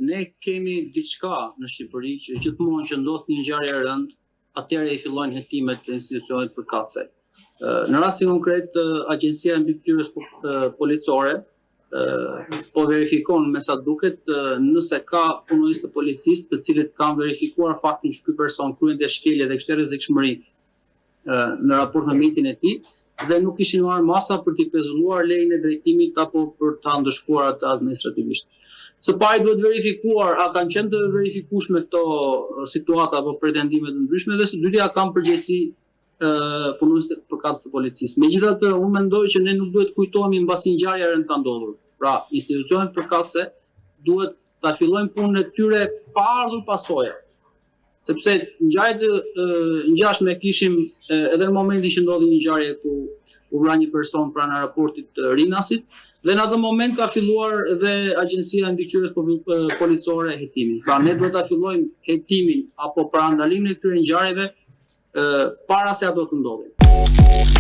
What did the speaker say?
Ne kemi diçka në Shqipëri që gjithmonë që ndodh një ngjarje e rëndë, atëherë i fillojnë hetimet të institucionet përkatëse. Në rastin konkret, Agjencia e Mbikëqyrjes Policore po verifikon me sa duket nëse ka punonjës të policisë të cilët kanë verifikuar faktin që ky person kryente shkelje dhe kishte rrezikshmëri në raport me mjetin e tij dhe nuk kishin marrë masa për t'i pezulluar lejen e drejtimit apo për ta ndëshkuar atë administrativisht. Së pari duhet verifikuar a kanë qenë të verifikueshme këto situata apo pretendime të ndryshme dhe së dytja kanë përgjegjësi punonjës të përkatës të policisë. Megjithatë, unë mendoj që ne nuk duhet kujtohemi mbasi ngjarja e rëndë ka ndodhur. Pra, institucionet përkatëse duhet ta fillojnë punën e tyre pa ardhur pasoja. Sepse ngjarjet ngjashme kishim edhe në momentin që ndodhi një ngjarje ku u vra një person pranë aeroportit të Rinasit dhe në atë moment ka filluar edhe Agjencia e Mbikëqyrjes Policore hetimin. Pra ne duhet ta fillojmë hetimin apo parandalimin e këtyre ngjarjeve para se ato të ndodhin.